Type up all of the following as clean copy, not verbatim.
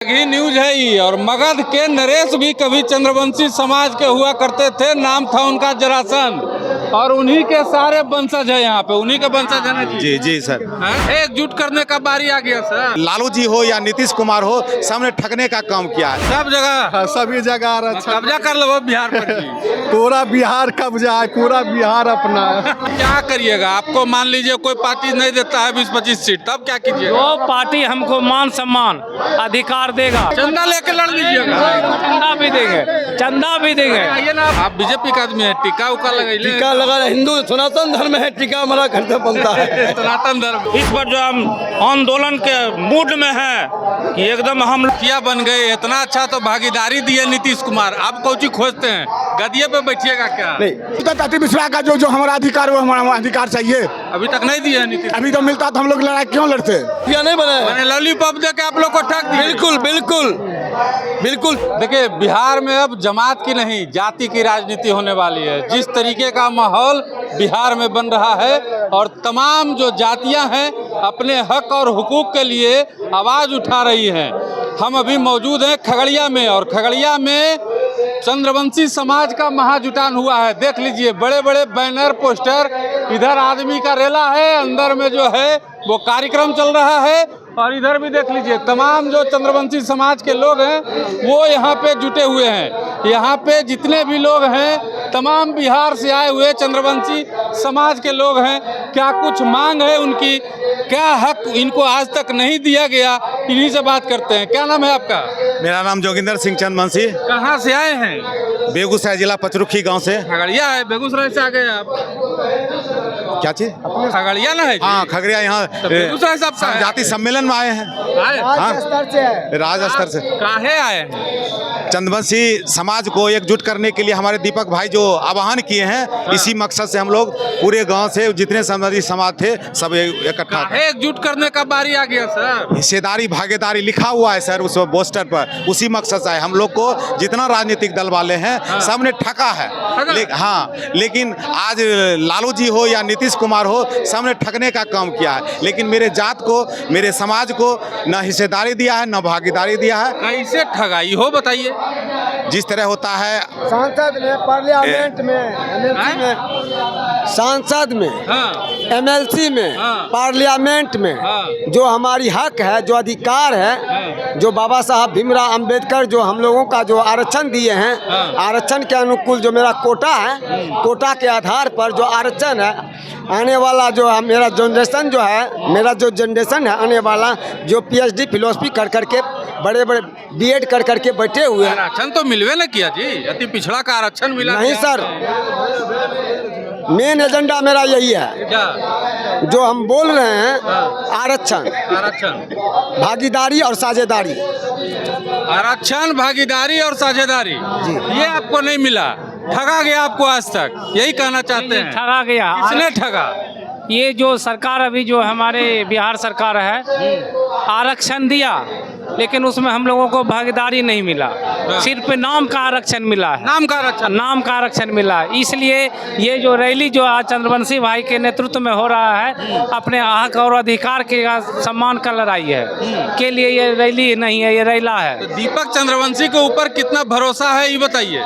ही news है ही। और मगध के नरेश भी कभी चंद्रवंशी समाज के हुआ करते थे, नाम था उनका जरासंध, और उन्हीं के सारे वंशज है यहाँ पे, उन्हीं के वंशज है ना जी जी सर। एकजुट करने का बारी आ गया सर। लालू जी हो या नीतीश कुमार हो, सबने ठगने का काम किया है। सब जगह सभी जगह कब्जा कर लो बिहार पर जी। पूरा बिहार कब्जा है, पूरा बिहार अपना है। क्या करिएगा? आपको मान लीजिए कोई पार्टी नहीं देता है 20-25 सीट, तब क्या कीजिएगा? वो पार्टी हमको मान सम्मान अधिकार देगा, चंदा लेके लड़ लीजिएगा। चंदा भी देंगे, चंदा भी देंगे। आइए ना, आप बीजेपी का आदमी है, टीका उका लगाइए। टीका लगा, हिंदू सनातन धर्म है, टीका हमारा घर से बनता है। सनातन धर्म इस पर जो हम आंदोलन के मूड में है कि एकदम हम क्या बन गए। इतना अच्छा तो भागीदारी दी है नीतीश कुमार, आप कौची खोजते हैं? गदिये पे बैठिएगा क्या? अति मिश्रा का जो हमारा अधिकार, वो हमारा अधिकार चाहिए। अभी तक नहीं दिया नीतीश। अभी तो मिलता तो हम लोग लड़ाई क्यों लड़ते? या नहीं बने मैंने लॉलीपॉप दे के आप लोग को ठग दिया। बिल्कुल बिल्कुल बिल्कुल। देखिए, बिहार में अब जमात की नहीं जाति की राजनीति होने वाली है। जिस तरीके का माहौल बिहार में बन रहा है, और तमाम जो जातियां हैं अपने हक और हुकूक के लिए आवाज़ उठा रही हैं। हम अभी मौजूद हैं खगड़िया में, और खगड़िया में चंद्रवंशी समाज का महाजुटान हुआ है। देख लीजिए, बड़े बड़े बैनर पोस्टर, इधर आदमी का रेला है, अंदर में जो है वो कार्यक्रम चल रहा है, और इधर भी देख लीजिए तमाम जो चंद्रवंशी समाज के लोग हैं वो यहाँ पे जुटे हुए हैं। यहाँ पे जितने भी लोग हैं तमाम बिहार से आए हुए चंद्रवंशी समाज के लोग हैं। क्या कुछ मांग है उनकी, क्या हक इनको आज तक नहीं दिया गया, इन्हीं से बात करते हैं। क्या नाम है आपका? मेरा नाम जोगिंदर सिंह चंदवंशी, कहाँ से आए हैं? बेगूसराय जिला पचरुखी गांव से। खगड़िया है, बेगूसराय से आ गए आप? क्या चीज? खगड़िया ना है जी? हाँ, खगड़िया। यहाँ बेगूसराय से आप जाति सम्मेलन में आए हैं। हाँ, राज स्तर से। काहे आए हैं? चंद्रवंशी समाज को एकजुट करने के लिए हमारे दीपक भाई जो आह्वान किए हैं, इसी मकसद से हम लोग पूरे गांव से जितने संबंधी समाज थे सब इकट्ठा। एकजुट करने का बारी आ गया सर। हिस्सेदारी भागीदारी लिखा हुआ है सर उस पोस्टर पर, उसी मकसद से है। हम लोग को जितना राजनीतिक दल वाले हैं सब ने ठगा है। हाँ, लेकिन आज लालू जी हो या नीतीश कुमार हो, सब ने ठगने का काम किया है। लेकिन मेरे जात को, मेरे समाज को न हिस्सेदारी दिया है, न भागीदारी दिया है। कैसे ठगाई हो बताइए? जिस तरह होता है सांसद में, पार्लियामेंट में, एमएलसी में, सांसद में, एमएलसी में, पार्लियामेंट में, जो हमारी हक है, जो अधिकार है, जो बाबा साहब भीमराव अंबेडकर जो हम लोगों का जो आरक्षण दिए हैं, आरक्षण के अनुकूल जो मेरा कोटा है, कोटा के आधार पर जो आरक्षण है, आने वाला जो मेरा जनरेशन जो है, मेरा जो जनरेशन है आने वाला, जो पीएचडी फिलोसफी कर करके, बड़े बड़े बीएड कर करके बैठे हुए हैं। आरक्षण तो मिलवे न किया जी, अति पिछड़ा का आरक्षण मिला नहीं सर, मेन एजेंडा मेरा यही है। क्या? जो हम बोल रहे हैं, आरक्षण, भागीदारी और साझेदारी। आरक्षण, भागीदारी और साझेदारी, ये आपको नहीं मिला, ठगा गया आपको आज तक, यही कहना चाहते हैं? ठगा गया। किसने ठगा? ये जो सरकार अभी जो हमारे बिहार सरकार है, आरक्षण दिया लेकिन उसमें हम लोगों को भागीदारी नहीं मिला, सिर्फ नाम का आरक्षण मिला है। नाम का आरक्षण? नाम का आरक्षण मिला। इसलिए ये जो रैली जो आज चंद्रवंशी भाई के नेतृत्व में हो रहा है, अपने हक और अधिकार के सम्मान का लड़ाई है के लिए ये रैली नहीं है, ये रैला है। तो दीपक चंद्रवंशी के ऊपर कितना भरोसा है ये बताइए?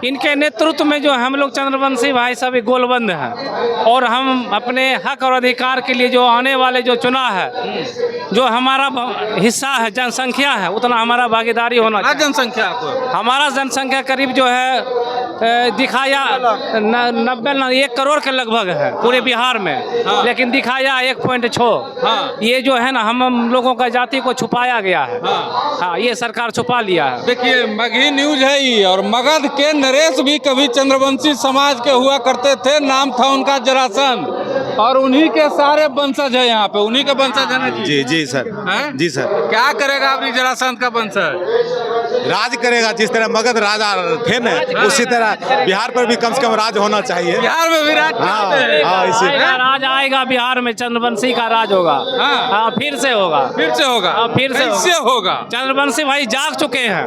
इनके नेतृत्व में जो हम लोग चंद्रवंशी भाई सभी गोलबंद हैं, और हम अपने हक और अधिकार के लिए जो आने वाले जो चुनाव है, जो हमारा हिस्सा है, जनसंख्या है, उतना हमारा भागीदारी होना चाहिए। जनसंख्या को हमारा जनसंख्या करीब जो है दिखाया 1 करोड़ के लगभग है पूरे बिहार में। लेकिन दिखाया 1.6। ये जो है ना, हम लोगों का जाति को छुपाया गया है। हाँ, ये सरकार छुपा लिया है। देखिए, मगही न्यूज है ही। और मगध के नरेश भी कभी चंद्रवंशी समाज के हुआ करते थे, नाम था उनका जरासंध, और उन्हीं के सारे वंशज है यहाँ पे, उन्हीं के वंशज है ना जी? जी जी सर। जी सर। क्या करेगा अपनी जरासंध का वंशज? राज करेगा, जिस तरह मगध राजा थे ना, उसी तरह बिहार पर भी कम से कम राज होना चाहिए। बिहार में भी राज चाहते हैं। हाँ, इसी राज आएगा बिहार में, चंद्रवंशी का राज होगा। हाँ, फिर से होगा। फिर से होगा। फिर से कैसे होगा? चंद्रवंशी भाई जाग चुके हैं।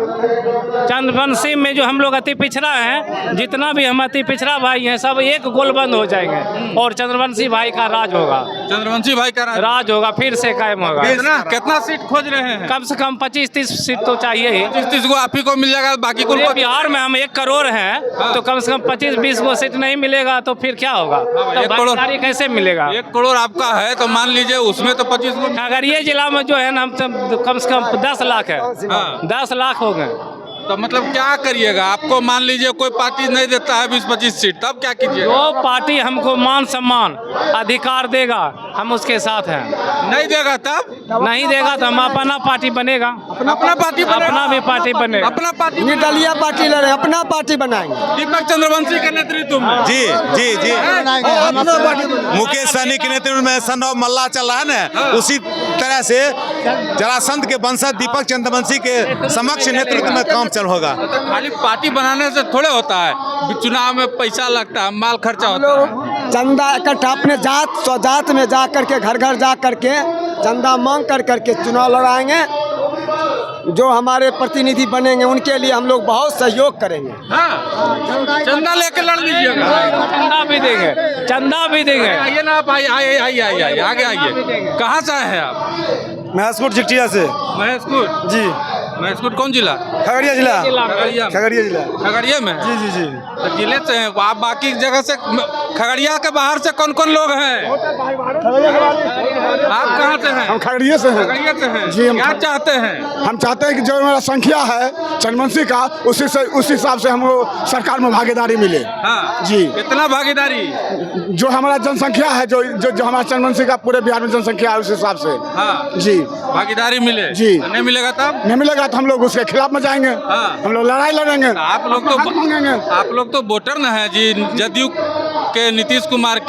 चंद्रवंशी में जो हम लोग अति पिछड़ा हैं, जितना भी हम अति पिछड़ा भाई हैं, सब एक गोलबंद हो जाएंगे और चंद्रवंशी भाई का राज होगा। चंद्रवंशी भाई का राज होगा, फिर से कायम होगा। कितना सीट खोज रहे हैं? कम से कम 25-30 सीट तो चाहिए ही। 30 को आप ही को मिल जाएगा, बाकी को पूरे बिहार में हम 1 करोड़ हैं, तो कम से कम 25-20 को सीट नहीं मिलेगा तो फिर क्या होगा? तो 1 करोड़ भागीदारी कैसे मिलेगा? 1 करोड़ आपका है तो मान लीजिए उसमें तो 25 को। खगड़िया जिला में जो है ना, हम कम से कम 10 लाख है। हाँ। 10 लाख हो गए। तो मतलब क्या करिएगा? आपको मान लीजिए कोई पार्टी नहीं देता है 20-25 सीट, तब क्या कीजिएगा? वो पार्टी हमको मान सम्मान अधिकार देगा, हम उसके साथ हैं। नहीं देगा तब? नहीं देगा तो हम अपना पार्टी बनेगा। अपना पार्टी बनेगा? अपना भी पार्टी बनेगा। अपना पार्टी निर्दलीय पार्टी लड़े, अपना पार्टी बनाएंगे। दीपक चंद्रवंशी के नेतृत्व में। जी जी जी मुकेश सहनी के नेतृत्व में सन ऑफ मल्ला चल रहा है ना, उसी तरह से जरासंध के वंशज दीपक चंद्रवंशी के समक्ष नेतृत्व में काम चल होगा। तो खाली पार्टी बनाने से थोड़े होता है, चुनाव में पैसा लगता है, माल खर्चा होता है। चंदा इकट्ठा अपने जात स्वजात में जा करके, घर घर जा करके चंदा मांग कर करके चुनाव लड़ाएंगे। जो हमारे प्रतिनिधि बनेंगे उनके लिए हम लोग बहुत सहयोग करेंगे। हाँ, चंदा लेके लड़ लीजिएगा। चंदा भी देंगे, चंदा भी देंगे। आइए ना आप, आइए आगे आइए। कहाँ से आए हैं आप? महसूर चिट्टिया से। महेशपुर जी। महेशपुर कौन जिला? खगड़िया जिला। खगड़िया में? खगड़िया जिला। खगड़िया में? जी जी जी। तो जिले से हैं आप, बाकी जगह से, खगड़िया के बाहर से कौन कौन लोग हैं? आप कहाँ से हैं? हम खगड़िया से हैं। खगड़िया से हैं। जी, हम क्या चाहते हैं? हम चाहते हैं कि जो हमारा संख्या है चंद्रवंशी का, उस हिसाब से हमको सरकार में भागीदारी मिले। हाँ जी। कितना भागीदारी? जो हमारा जनसंख्या है, जो हमारा चंद्रवंशी का पूरे बिहार में जनसंख्या है, उस हिसाब से। हाँ जी। भागीदारी मिले। जी। नहीं मिलेगा तब? नहीं मिलेगा तो हम लोग उसके खिलाफ में जाएंगे। हाँ। हम लोग लड़ाई लड़ेंगे। आप लोग हक मांगेंगे। तो आप लोग तो वोटर न है जी, जदयू के नीतीश कुमार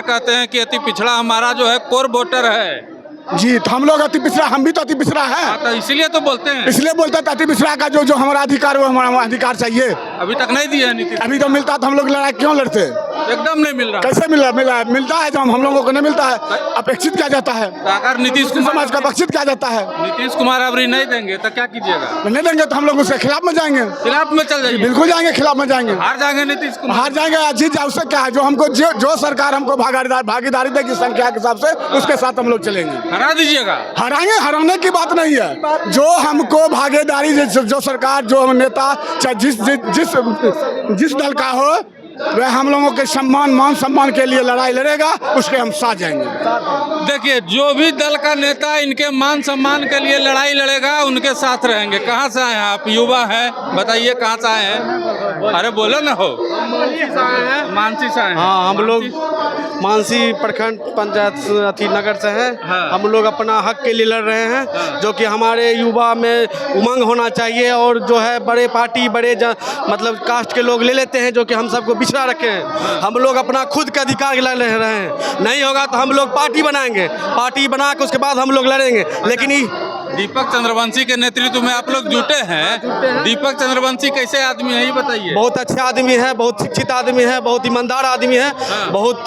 कहते हैं कि अति पिछड़ा हमारा जो है कोर वोटर है। जी, तो हम लोग अति पिछड़ा, हम भी तो अति पिछड़ा है। हाँ, तो इसीलिए तो बोलते हैं। इसलिए बोलते हैं अति पिछड़ा का जो हमारा अधिकार, वो हमारा अधिकार चाहिए। अभी तक नहीं दिया है नीतीश। अभी तो मिलता तो हम लोग लड़ाई क्यों लड़ते? एकदम नहीं मिल रहा। कैसे मिलता है जब हम लोगों को नहीं मिलता है, अपेक्षित किया जाता है। तो अगर नीतीश समाज का अपेक्षित किया जाता है। नीतीश कुमार अभी नहीं देंगे तो क्या कीजिएगा? नहीं देंगे तो हम लोग उसके खिलाफ में जाएंगे। खिलाफ में चल जाइए। बिल्कुल जाएंगे, खिलाफ में जाएंगे। हार जाएंगे नीतीश कुमार। हार जाएंगे या जीत जाए, उससे क्या है? जो हमको जो सरकार हमको भागीदारी देगी संख्या के हिसाब से, उसके साथ हम लोग चलेंगे। हरा दीजिएगा। हराएंगे, हराने की बात नहीं है। जो हमको भागीदारी, जो सरकार, जो नेता, चाहे जिस दल का हो, वह हम लोगों के मान सम्मान के लिए लड़ाई लड़ेगा, उसके हम साथ जाएंगे। देखिए, जो भी दल का नेता इनके मान सम्मान के लिए लड़ाई लड़ेगा, उनके साथ रहेंगे। कहाँ से आए हैं आप? युवा हैं, बताइए कहाँ से आए हैं? अरे बोलो ना हो। मानसी से आए हैं। हाँ, हम लोग मानसी प्रखंड पंचायत नगर से हैं। हाँ। हम लोग अपना हक के लिए लड़ रहे हैं। हाँ। जो कि हमारे युवा में उमंग होना चाहिए, और जो है बड़े पार्टी, मतलब कास्ट के लोग ले लेते हैं, जो कि हम सबको पिछड़ा रखे हैं। हम लोग अपना खुद के अधिकार लड़ रहे हैं। नहीं होगा तो हम लोग पार्टी बनाएंगे, पार्टी बना के उसके बाद हम लोग लड़ेंगे। लेकिन दीपक चंद्रवंशी के नेतृत्व में आप लोग जुटे हैं। दीपक चंद्रवंशी कैसे आदमी है ये बताइए। बहुत अच्छे आदमी है, बहुत शिक्षित आदमी है, बहुत ईमानदार आदमी है। हाँ। बहुत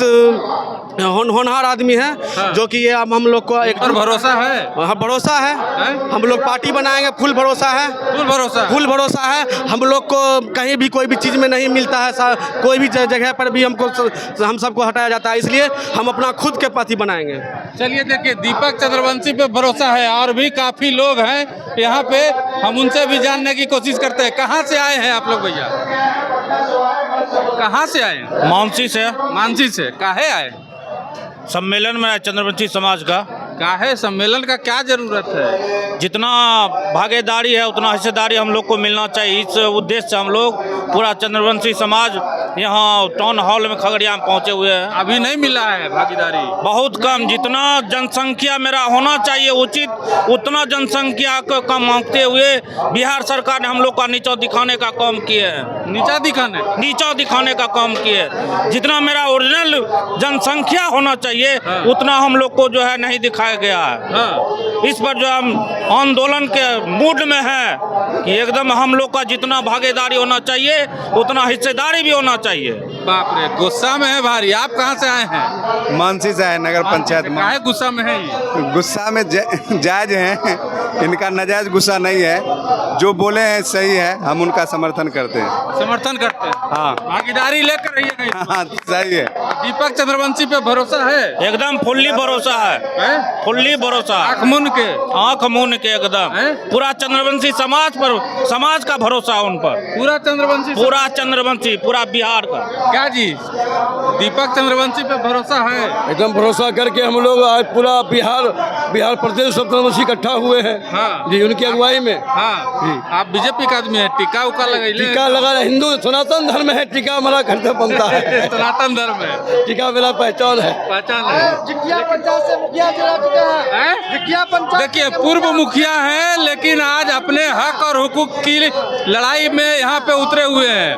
होनहार आदमी है। हाँ। जो कि ये हम लोग को एक और भरोसा है। हाँ, भरोसा है। हैं? हम लोग पार्टी बनाएंगे, फुल भरोसा है। फुल भरोसा। फुल भरोसा है। हम लोग को कहीं भी कोई भी चीज़ में नहीं मिलता है, कोई भी जगह पर भी हम सबको हटाया जाता है, इसलिए हम अपना खुद के पार्टी बनाएंगे। चलिए, देखिए, दीपक चंद्रवंशी पे भरोसा है और भी काफी लोग हैं यहाँ पे, हम उनसे भी जानने की कोशिश करते हैं। कहाँ से आए हैं आप लोग भैया? कहाँ से आए हैं? मानसी से। मानसी से। काहे आए? सम्मेलन में चंद्रवंशी समाज का। काहे सम्मेलन का क्या जरूरत है? जितना भागीदारी है उतना हिस्सेदारी हम लोग को मिलना चाहिए। इस उद्देश्य से हम लोग पूरा चंद्रवंशी समाज यहाँ टाउन हॉल में खगड़िया में पहुँचे हुए हैं। अभी नहीं मिला है भागीदारी। बहुत कम, जितना जनसंख्या मेरा होना चाहिए उचित उतना जनसंख्या को कम मांगते हुए बिहार सरकार ने हम लोग का नीचा दिखाने का काम किए हैं। नीचा दिखाने का काम किए। जितना मेरा ओरिजिनल जनसंख्या होना चाहिए उतना हम लोग को जो है नहीं दिखाया गया है। इस पर जो हम आंदोलन के मूड में है कि एकदम हम लोग का जितना भागीदारी होना चाहिए उतना हिस्सेदारी भी होना चाहिए। बाप रे, गुस्सा में है भारी। आप कहाँ से आए हैं? मानसी से है, नगर पंचायत में। काहे गुस्सा में है ये? गुस्सा में जायज हैं, इनका नाजायज गुस्सा नहीं है। जो बोले हैं सही है, हम उनका समर्थन करते हैं। समर्थन करते हैं? हाँ, भागीदारी लेकर रहिएगा। हाँ सही है। दीपक चंद्रवंशी पे भरोसा है? एकदम फुल्ली भरोसा है, फुल्ली भरोसा। आँख मून के एकदम पूरा चंद्रवंशी समाज का भरोसा है उन पर। पूरा चंद्रवंशी पूरा बिहार का। क्या जी, दीपक चंद्रवंशी पे भरोसा है? एकदम भरोसा करके हम लोग आज पूरा बिहार प्रदेश सब चंद्रवंशी इकट्ठा हुए हैं। हाँ जी, उनकी अगुवाई में। हाँ जी। आप बीजेपी का आदमी है, टीका उका लगाइए। टीका लगा, हिंदू सनातन धर्म है, टीका हमारा घर से बनता है। सनातन धर्म है, टीका मेरा पहचान है। जिकिया पंचायत से मुखिया चला चुका है। जिकिया पंचायत देखिए, पूर्व मुखिया हैं लेकिन आज अपने हक और हुकूक की लड़ाई में यहाँ पे उतरे हुए हैं।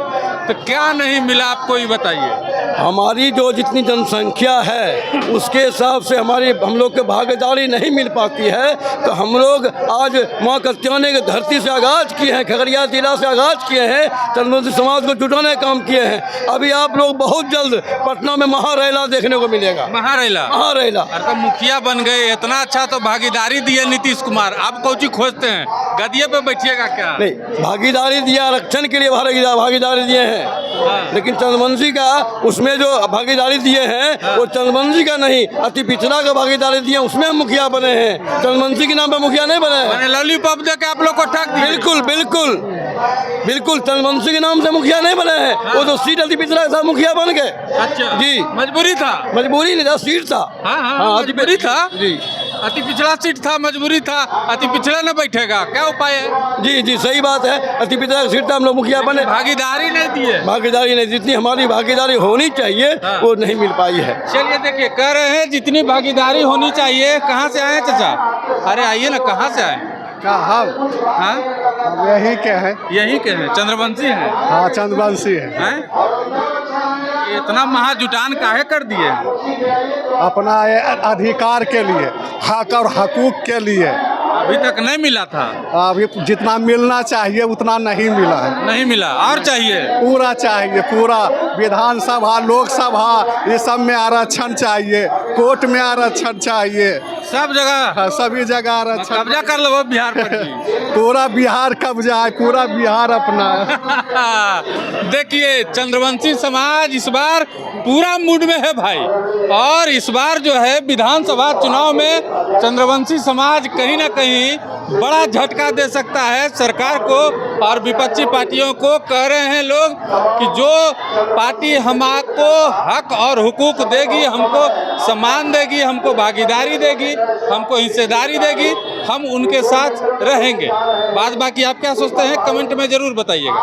तो क्या नहीं मिला आपको ये बताइए। हमारी जो जितनी जनसंख्या है उसके हिसाब से हम लोग के भागीदारी नहीं मिल पाती है। तो हम लोग आज माँ कत्याने की धरती से आगाज किए हैं, खगड़िया जिला से आगाज किए हैं, चंद्रवंशी समाज को जुटाने का काम किए हैं। अभी आप लोग बहुत जल्द पटना में महारैला देखने को मिलेगा। महारैला। अरे तो मुखिया बन गए, इतना अच्छा तो भागीदारी दिए नीतीश कुमार। आप कौची खोजते हैं? गदिये पे बैठिएगा क्या? नहीं, भागीदारी दिया, आरक्षण के लिए भागीदारी दिए हैं। लेकिन चंद्रवंशी का उसमें जो भागीदारी दिए हैं वो चंद्रवंशी का नहीं, अति पिछड़ा का भागीदारी दिए, उसमें हम मुखिया बने हैं। चंद्रवंशी के नाम पे मुखिया नहीं बने हैं। लॉलीपॉप दे के आप लोग को ठग दिए। बिल्कुल चंद्रवंशी के नाम से मुखिया नहीं बने हैं। वो तो सीट अति पिछड़ा था, मुखिया बन गए। अच्छा जी, मजबूरी नहीं था, सीट था। हाँ, मजबूरी था जी। अति पिछड़ा सीट था, मजबूरी था। अति पिछड़ा न बैठेगा, क्या उपाय है? जी सही बात है। अति पिछड़ा सीट था, हम लोग मुखिया बने। भागीदारी नहीं दिए। भागीदारी नहीं, जितनी हमारी भागीदारी होनी चाहिए वो नहीं मिल पाई है। चलिए देखिए, कह रहे हैं जितनी भागीदारी होनी चाहिए। कहाँ से आए चाचा? अरे आइए ना, कहाँ से आए? हम यही के हैं। यही के हैं, चंद्रवंशी हैं। हाँ, चंद्रवंशी है। इतना महाजुटान काहे कर दिए? अपना अधिकार के लिए, हक और हकूक के लिए। अभी तक नहीं मिला था। अभी जितना मिलना चाहिए उतना नहीं मिला है। नहीं मिला, और चाहिए? पूरा चाहिए, पूरा। विधानसभा, लोकसभा, ये सब में आरक्षण चाहिए। कोर्ट में आरक्षण चाहिए। सब जगह, सभी जगह आरक्षण। कब्जा कर लो बिहार पर भी। पूरा बिहार कब्जा है, पूरा बिहार अपना है। देखिए, चंद्रवंशी समाज इस बार पूरा मूड में है भाई। और इस बार जो है विधानसभा चुनाव में चंद्रवंशी समाज कहीं ना कहीं बड़ा झटका दे सकता है सरकार को और विपक्षी पार्टियों को। कह रहे हैं लोग कि जो पार्टी हमको हक और हुकूक देगी, हमको सम्मान देगी, हमको भागीदारी देगी, हमको हिस्सेदारी देगी, हम उनके साथ रहेंगे। बात बाकी आप क्या सोचते हैं कमेंट में ज़रूर बताइएगा।